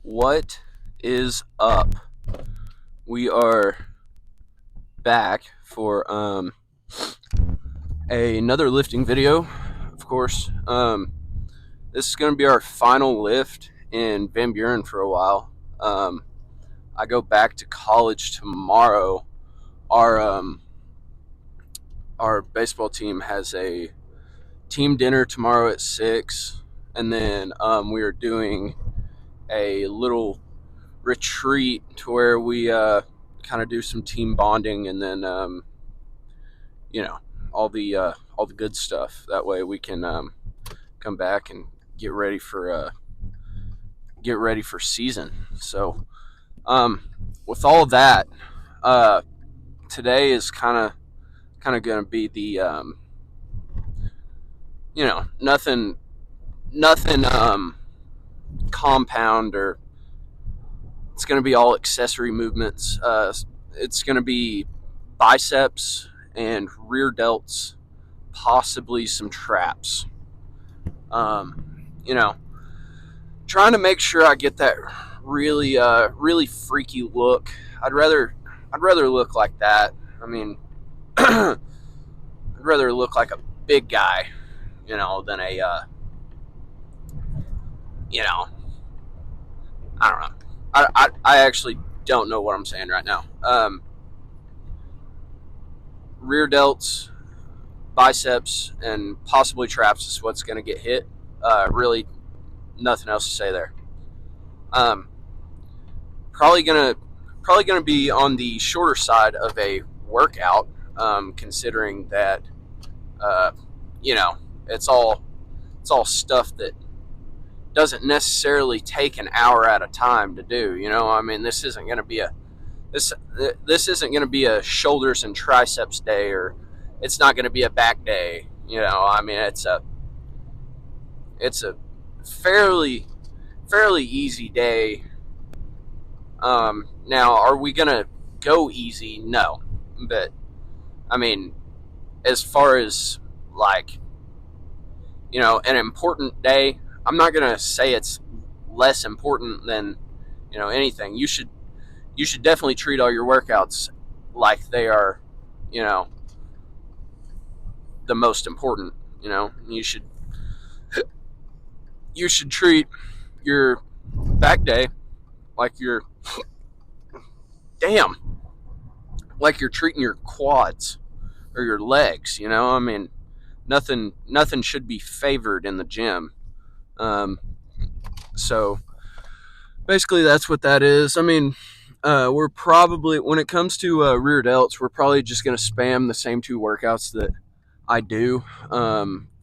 What is up? We are back for another lifting video, of course. This is going to be our final lift in Van Buren for a while. I go back to college tomorrow. Our baseball team has a team dinner tomorrow at 6, and then we are doing a little retreat to where we kind of do some team bonding, and then you know all the good stuff. That way we can come back and get ready for season. So with all of that, uh, today is kind of going to be the nothing compound, or it's going to be all accessory movements. It's going to be biceps and rear delts, possibly some traps. You know, trying to make sure I get that really freaky look. I'd rather look like that. I mean, I'd rather look like a big guy, than a you know, I don't know. I actually don't know what I'm saying right now. Rear delts, biceps, and possibly traps is what's going to get hit. Really, nothing else to say there. Um, probably gonna be on the shorter side of a workout, considering that uh, you know it's all stuff that doesn't necessarily take an hour at a time to do. I mean, this this isn't gonna be a shoulders and triceps day, or it's not gonna be a back day. I mean, it's a fairly easy day. Now, are we gonna go easy? No, but I mean, as far as, like, an important day, I'm not gonna say it's less important than anything. You should definitely treat all your workouts like they are, you know, the most important. You should treat your back day like you're damn like you're treating your quads or your legs. I mean, nothing should be favored in the gym. Um, so basically, that's what that is. I mean, we're probably, when it comes to rear delts, we're probably just going to spam the same two workouts that I do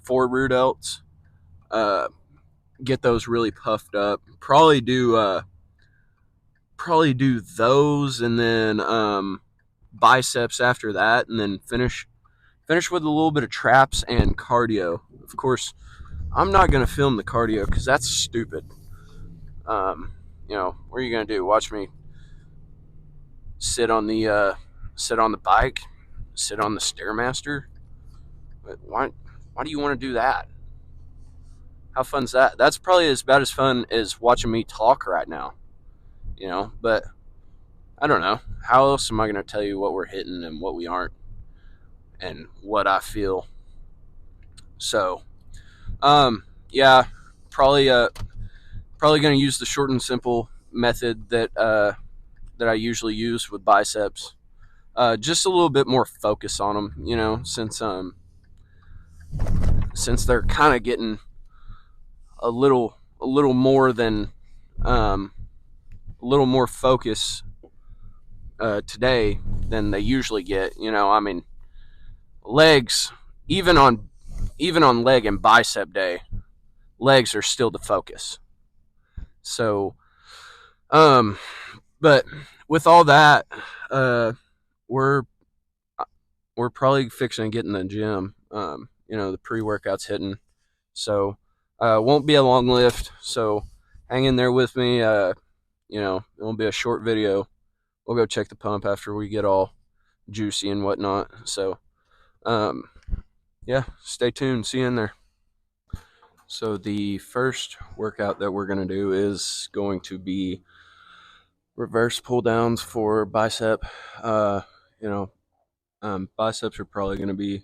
for rear delts. Uh, get those really puffed up. Probably do those, and then biceps after that, and then finish with a little bit of traps and cardio. Of course, I'm not going to film the cardio because that's stupid. What are you going to do? Watch me sit on the bike, sit on the stairmaster? Why do you want to do that? How fun's that? That's probably about as fun as watching me talk right now. But I don't know. How else am I going to tell you what we're hitting and what we aren't, and what I feel? So, yeah, probably probably going to use the short and simple method that I usually use with biceps. Just a little bit more focus on them, since they're kind of getting a little more than a little more focus today than they usually get. I mean, legs, even on leg and bicep day, legs are still the focus. So, um, but with all that, we're we're probably fixing to get in the gym. The pre-workout's hitting, so it won't be a long lift. So hang in there with me. It won't be a short video. We'll go check the pump after we get all juicy and whatnot. So, yeah, stay tuned. See you in there. So the first workout that we're going to do is going to be reverse pull downs for bicep. Uh, you know, biceps are probably going to be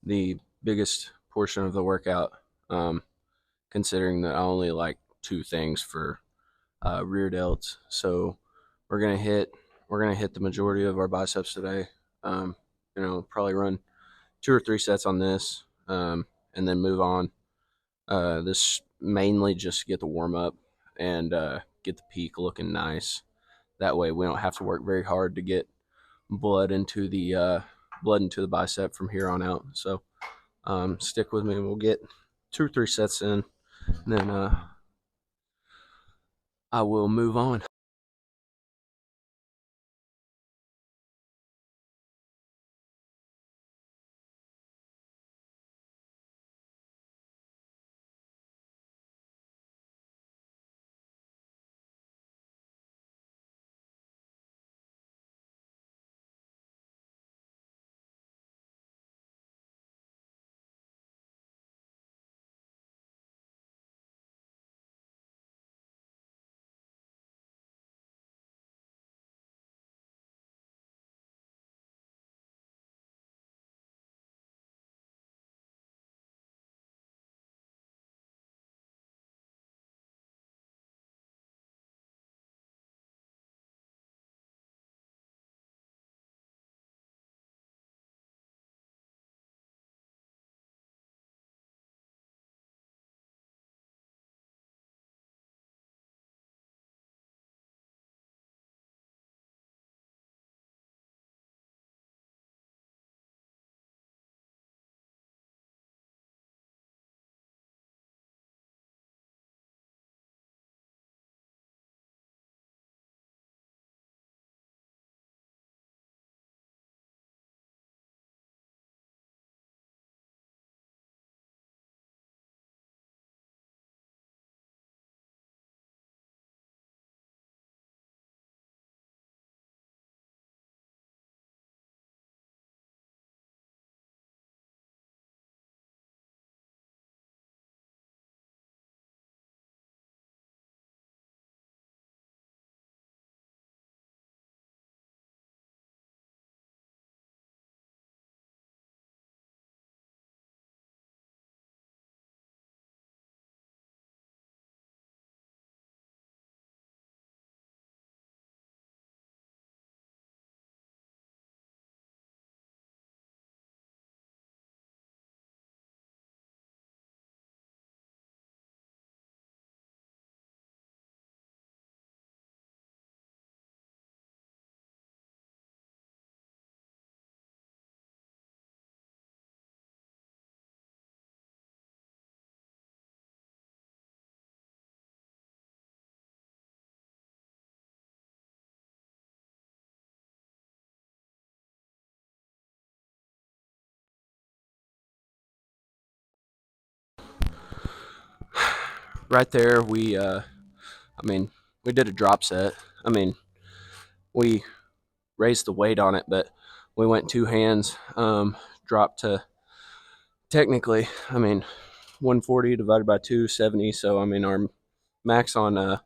the biggest portion of the workout, considering that I only like two things for rear delts. So we're gonna hit the majority of our biceps today. Probably run 2 or 3 sets on this, and then move on. This mainly just to get the warm up and get the peak looking nice. That way, we don't have to work very hard to get blood into the bicep from here on out. So stick with me. We'll get 2 or 3 sets in, and then I will move on. Right there, we did a drop set. I mean, we raised the weight on it, but we went 2 hands, dropped to technically, 140 divided by 2, 70. So, our max on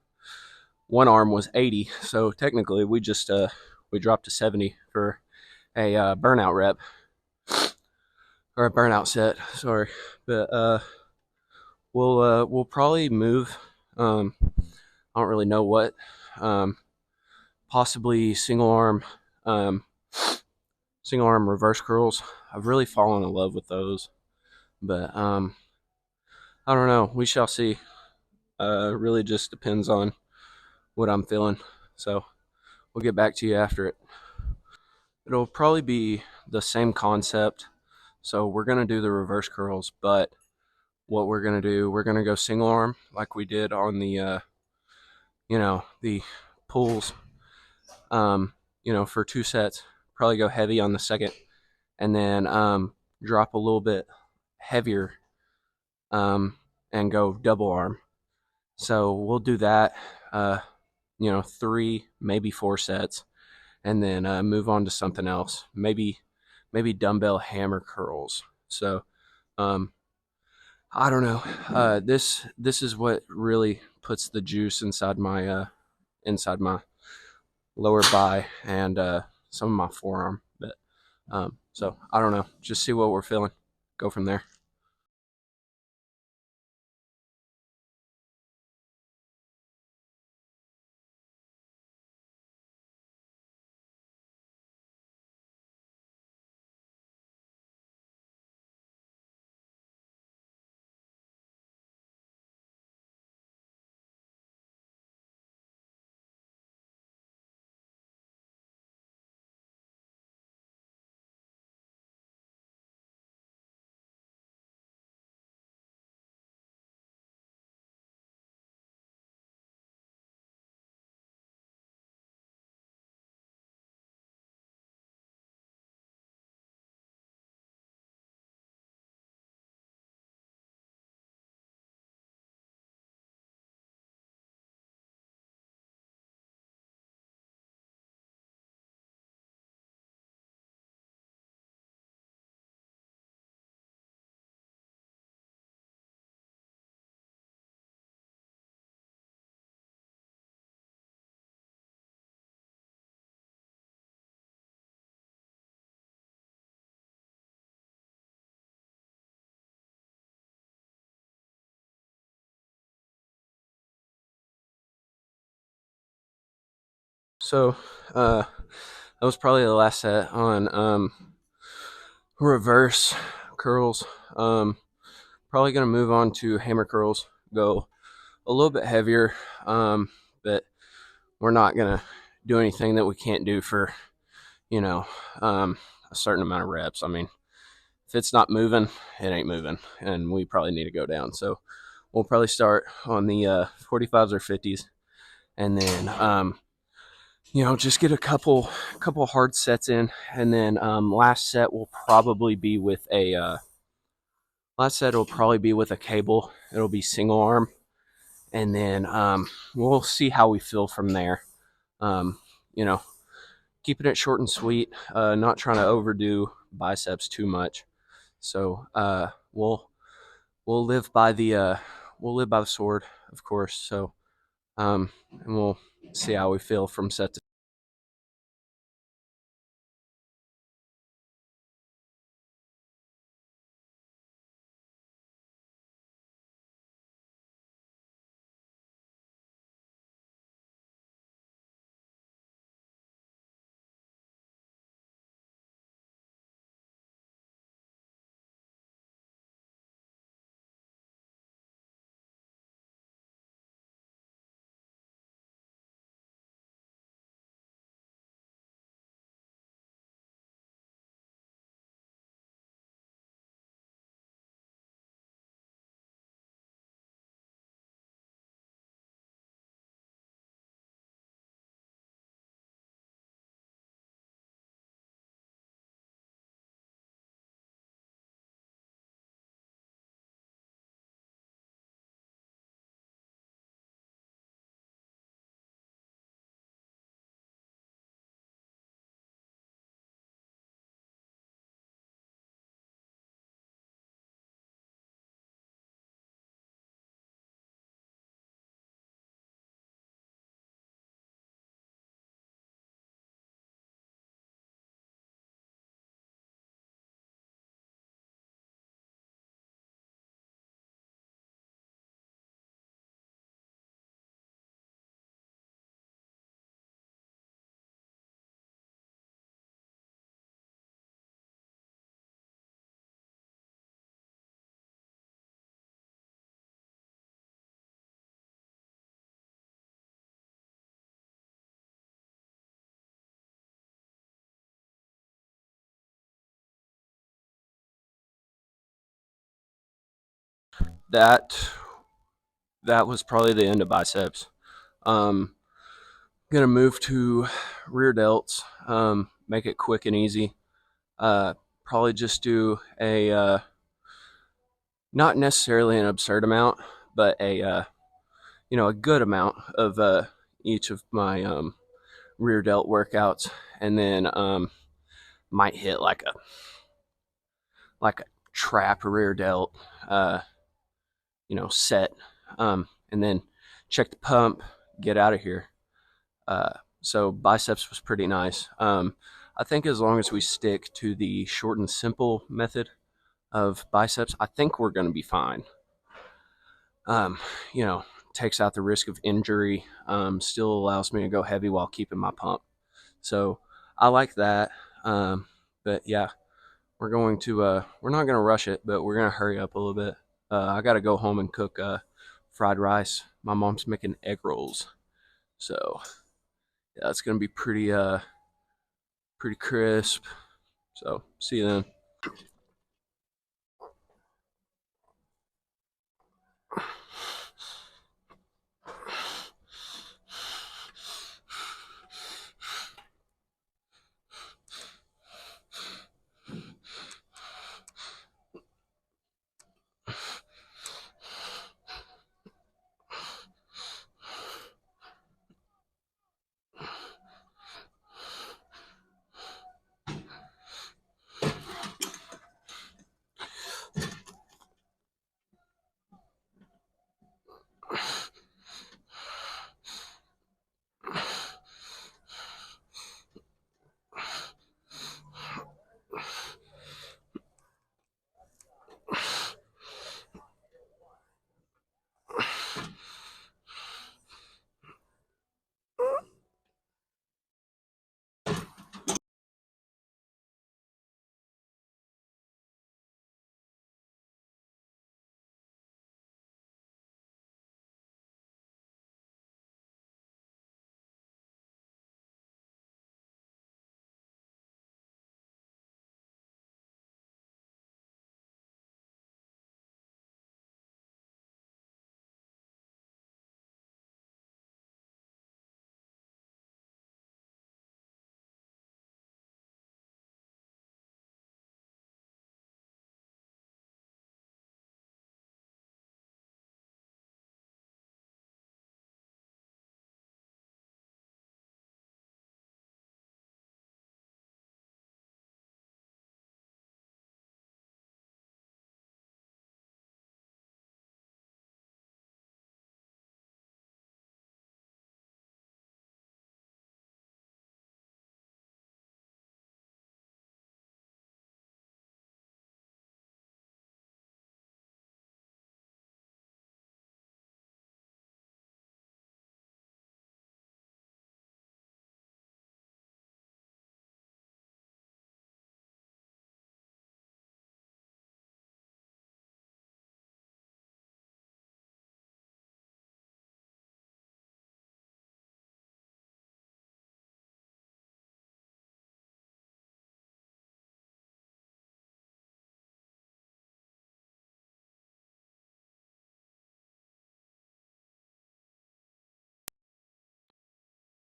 one arm was 80. So technically, we dropped to 70 for a burnout rep or a burnout set. Sorry, but we'll probably move. I don't really know what. Um, Possibly um, single arm reverse curls. I've really fallen in love with those, but I don't know. We shall see. Really just depends on what I'm feeling. So we'll get back to you after it. It'll probably be the same concept. So we're gonna do the reverse curls, but what we're gonna do, we're gonna go single arm like we did on the pulls. For 2 sets. Probably go heavy on the second, and then drop a little bit heavier, and go double arm. So we'll do that. 3, maybe 4 sets, and then move on to something else. Maybe dumbbell hammer curls. So um, I don't know. This is what really puts the juice inside my lower bi and some of my forearm. But so I don't know. Just see what we're feeling. Go from there. So that was probably the last set on reverse curls. Probably gonna move on to hammer curls. Go a little bit heavier, but we're not gonna do anything that we can't do for you know a certain amount of reps. I mean, if it's not moving, it ain't moving, and we probably need to go down. So we'll probably start on the 45s or 50s, and then just get a couple hard sets in, and then last set will probably be with a cable. It'll be single arm, and then we'll see how we feel from there. Um, you know, keeping it short and sweet, not trying to overdo biceps too much. So we'll live by the sword, of course. So and we'll see how we feel from set to. That that was probably the end of biceps. Um, gonna move to rear delts. Make it quick and easy. Uh, Probably just do a not necessarily an absurd amount, but a good amount of each of my rear delt workouts, and then might hit like a trap rear delt. set, and then check the pump, get out of here. So biceps was pretty nice. I think as long as we stick to the short and simple method of biceps, I think we're going to be fine. Um, you know, takes out the risk of injury, still allows me to go heavy while keeping my pump. So I like that. But yeah, we're not going to rush it, but we're going to hurry up a little bit. I got to go home and cook fried rice. My mom's making egg rolls. So yeah, it's going to be pretty crisp. So see you then.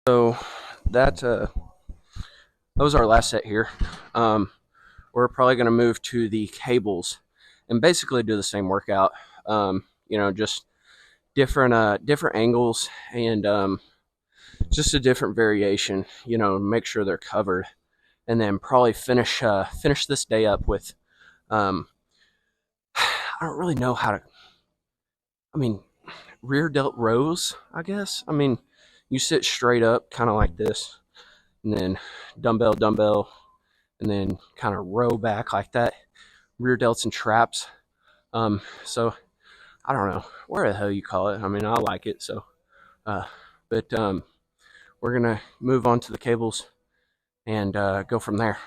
So that that was our last set here. We're probably going to move to the cables and basically do the same workout. Just different angles and just a different variation. Make sure they're covered, and then probably finish this day up with. Um, I don't really know how to. I mean, rear delt rows. I guess. I mean, you sit straight up, kind of like this, and then dumbbell, and then kind of row back like that. Rear delts and traps. So I don't know where the hell you call it. I mean, I like it. So, uh, but we're gonna move on to the cables and go from there.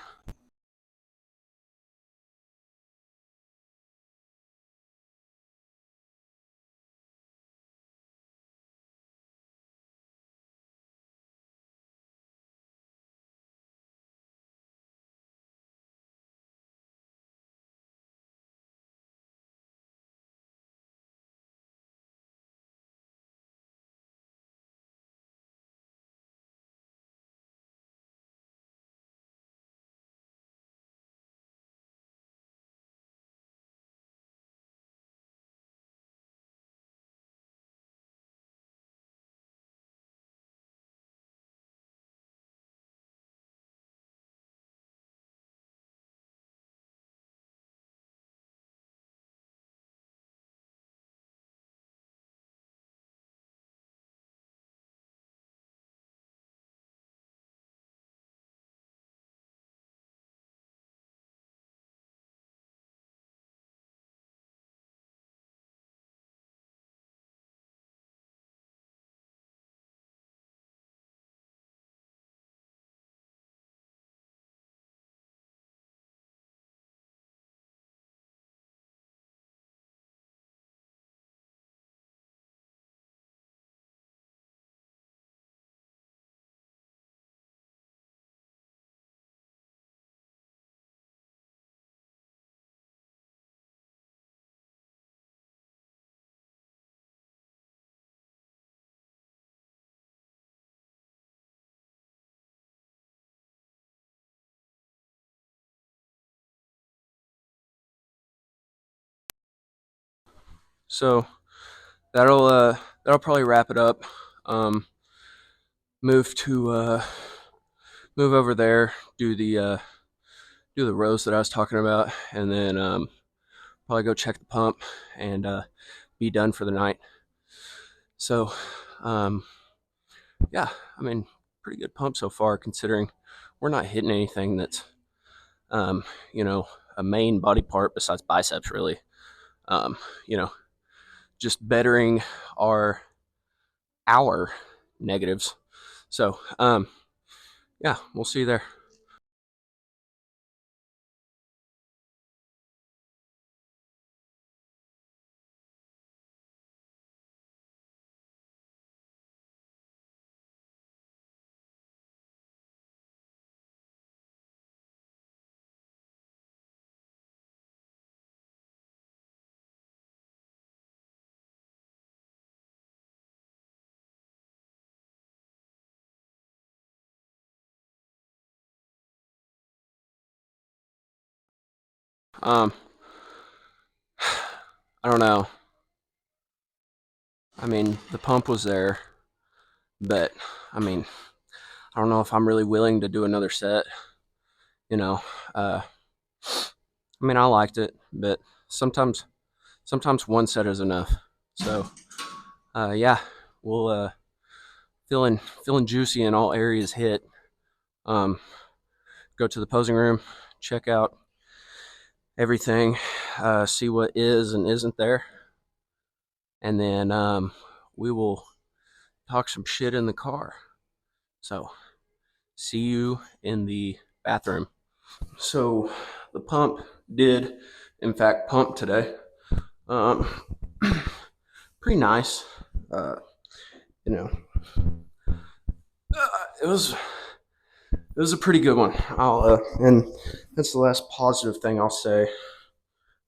So that'll probably wrap it up. Um, move to move over there, do the rows that I was talking about, and then probably go check the pump and be done for the night. So, um, yeah, I mean, pretty good pump so far considering we're not hitting anything that's, um, you know, a main body part besides biceps, really. Um, you know, just bettering our our negatives. So, yeah, we'll see you there. Um, I don't know. I mean, the pump was there, but I mean, I don't know if I'm really willing to do another set. You know, uh, I mean, I liked it, but sometimes one set is enough. So, yeah, we'll feeling juicy in all areas hit. Um, go to the posing room, check out everything, see what is and isn't there, and then we will talk some shit in the car. So, see you in the bathroom. So, the pump did, in fact, pump today. Um, pretty nice. Uh, you know, it was a pretty good one. And that's the last positive thing I'll say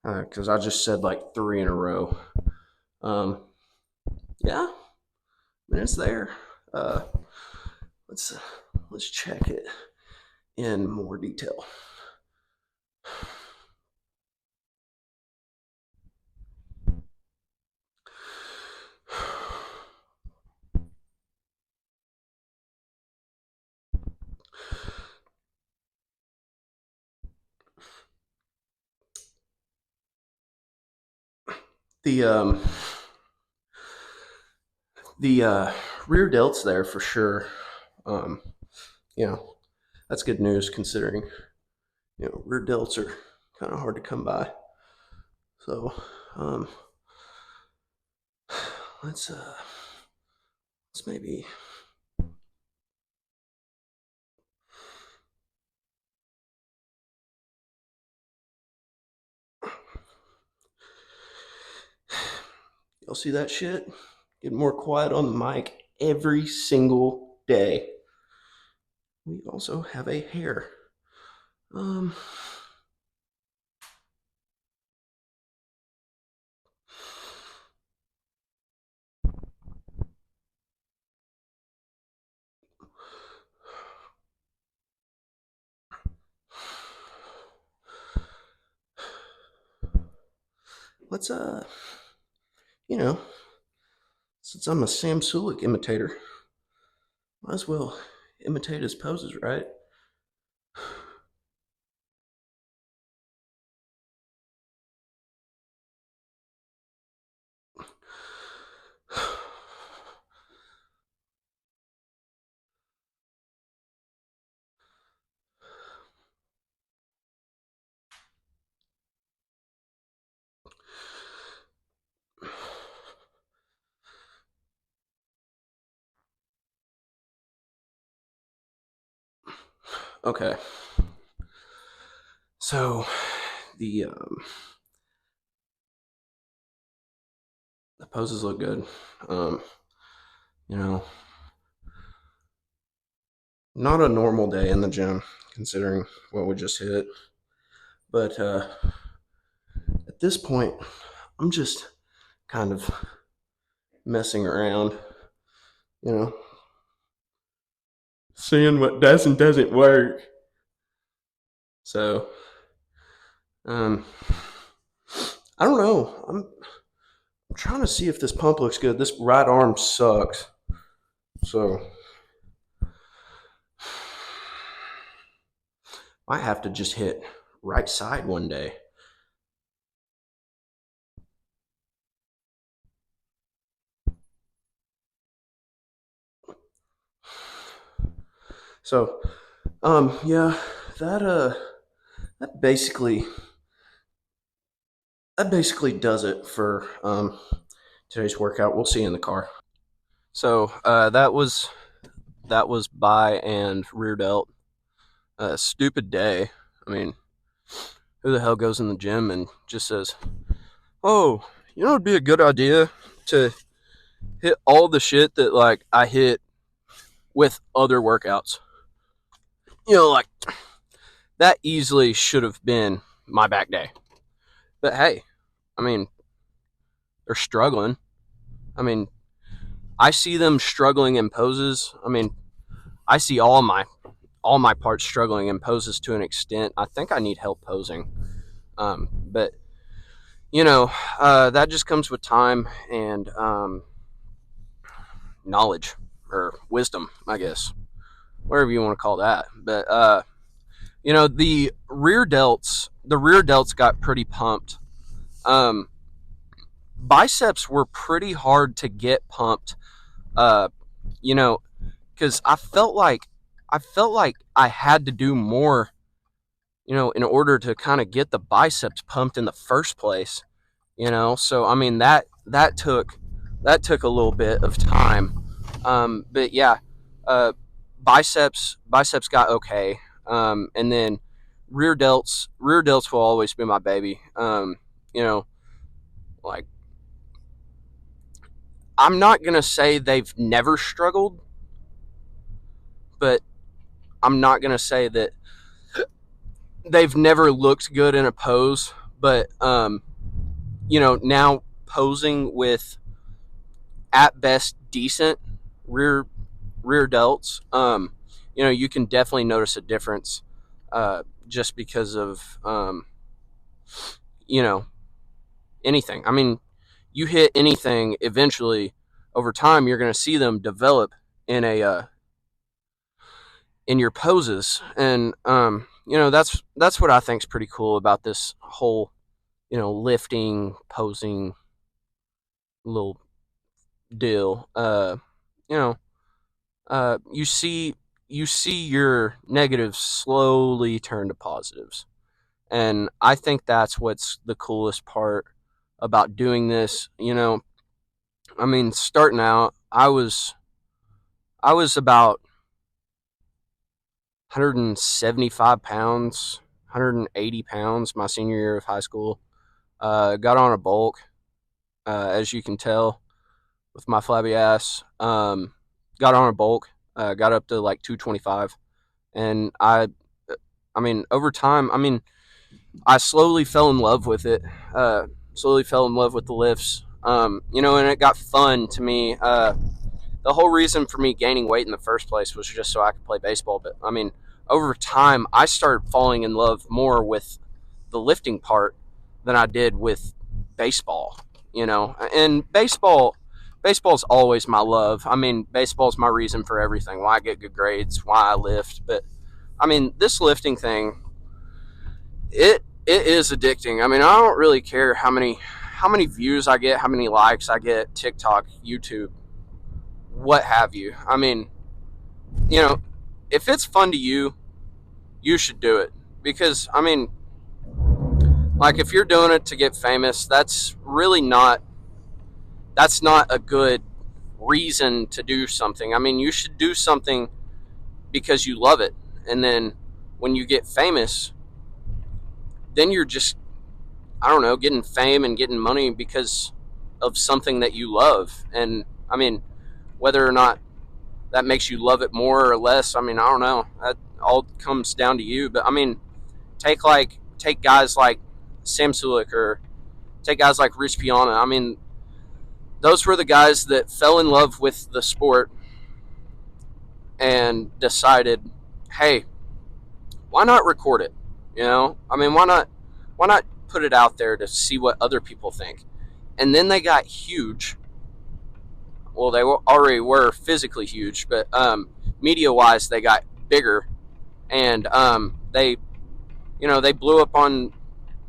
because I just said like three in a row. Um, yeah, I mean it's there. Uh, let's let's check it in more detail. The the rear delts there for sure. Um, you know that's good news considering rear delts are kind of hard to come by. So um, let's let's maybe y'all see that shit? Get more quiet on the mic every single day. We also have a hair. Um, let's you know, since I'm a Sam Sulik imitator, might as well imitate his poses, right? Okay. So the um, the poses look good. Um, you know, not a normal day in the gym considering what we just hit, but at this point, I'm just kind of messing around. You know, seeing what does and doesn't work. So, um, I don't know. I'm trying to see if this pump looks good. This right arm sucks. So might have to just hit right side one day. So, yeah, that that basically that basically does it for today's workout. We'll see you in the car. So that was bi and rear delt. Stupid day. I mean, who the hell goes in the gym and just says, "Oh, it'd be a good idea to hit all the shit that like I hit with other workouts." Like that easily should have been my back day. But hey, I mean, they're struggling. I mean, I see them struggling in poses. I mean, I see all my parts struggling in poses to an extent. I think I need help posing. But that just comes with time and knowledge or wisdom, I guess, whatever you want to call that. But the rear delts got pretty pumped. Um, Biceps were pretty hard to get pumped. Uh, you know, because I felt like I had to do more, in order to kind of get the biceps pumped in the first place. So I mean that took a little bit of time. But yeah, uh, biceps got okay. And then rear delts will always be my baby. You know, like I'm not gonna say they've never struggled, but I'm not gonna say that they've never looked good in a pose. But now posing with at best decent rear rear delts, you can definitely notice a difference, just because of you know anything. I mean, you hit anything eventually over time, you're going to see them develop in a in your poses, and that's what I think is pretty cool about this whole lifting posing little deal. You know you see your negatives slowly turn to positives. And I think that's what's the coolest part about doing this. I mean, starting out, I was about 175 pounds, 180 pounds my senior year of high school. Got on a bulk, as you can tell with my flabby ass. Got on a bulk, got up to like 225, and I mean, over time, I mean, I slowly fell in love with it. Slowly fell in love with the lifts. And it got fun to me. The whole reason for me gaining weight in the first place was just so I could play baseball. But I mean, over time, I started falling in love more with the lifting part than I did with baseball. And baseball's always my love. I mean, baseball's my reason for everything. Why I get good grades, why I lift. But I mean, this lifting thing, it is addicting. I mean, I don't really care how many views I get, how many likes I get, TikTok, YouTube, what have you. I mean, you know, if it's fun to you, you should do it. Because I mean, like if you're doing it to get famous, that's not a good reason to do something. I mean, you should do something because you love it. And then when you get famous, then you're just, I don't know, getting fame and getting money because of something that you love. And I mean, whether or not that makes you love it more or less, I mean, I don't know. That all comes down to you. But I mean, take guys like Sam Sulik, or take guys like Rich Piana. I mean, those were the guys that fell in love with the sport and decided, hey, why not record it? I mean, why not put it out there to see what other people think? and then they got huge. Well, they already were physically huge, but media wise, they got bigger, and they blew up on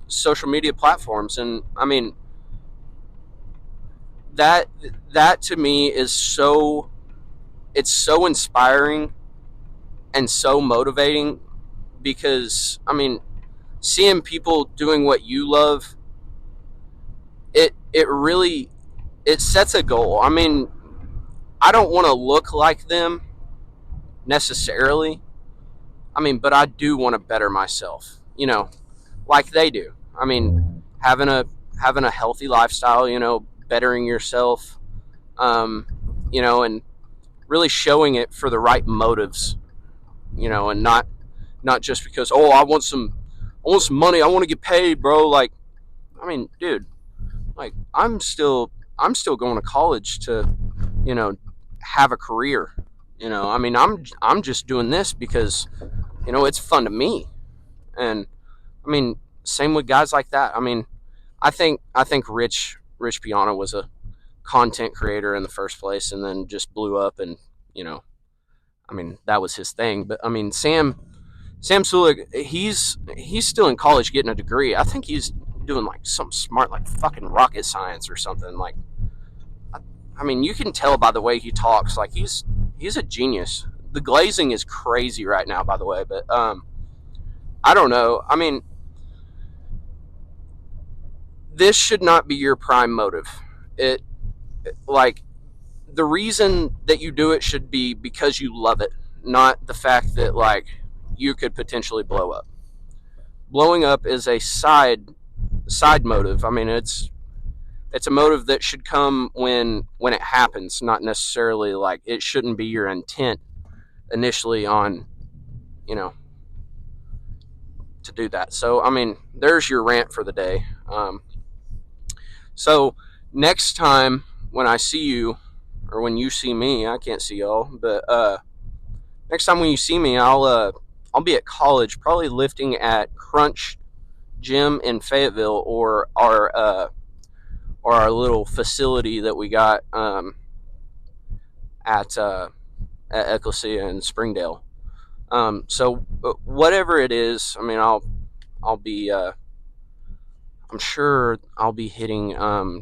social media platforms. And I mean, that that to me is so, it's so inspiring and so motivating, because I mean, seeing people doing what you love, it really, it sets a goal. I mean, I don't want to look like them necessarily. I mean, but I do want to better myself, like they do. I mean, having a healthy lifestyle, bettering yourself, um, and really showing it for the right motives, and not just because, oh, I want some money, I want to get paid, bro. Like, I mean, dude, like I'm still going to college to, you know, have a career. I mean, I'm just doing this because it's fun to me. And I mean, same with guys like that. I mean, I think Rich Piana was a content creator in the first place, and then just blew up, and you know, I mean, that was his thing. But I mean, Sam Sulik, he's still in college getting a degree. I think he's doing like something smart, like fucking rocket science or something. Like, I mean, you can tell by the way he talks. Like, he's a genius. The glazing is crazy right now, by the way. But I don't know. I mean, this should not be your prime motive. It like the reason that you do it should be because you love it, not the fact that like you could potentially blow up. Blowing up is a side motive. I mean, it's a motive that should come when it happens, not necessarily like it shouldn't be your intent initially on, you know, to do that. So I mean, there's your rant for the day. So next time when I see you, or when you see me, I can't see y'all, but next time when you see me, I'll be at college, probably lifting at Crunch Gym in Fayetteville, or our little facility that we got at Ecclesia in Springdale. So whatever it is, I mean, I'll be I'm sure I'll be hitting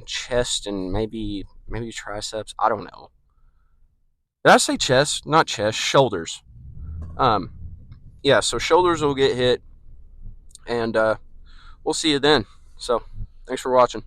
chest and maybe triceps. I don't know. Did I say chest? Not chest, shoulders. Um, yeah, so shoulders will get hit, and we'll see you then. So, thanks for watching.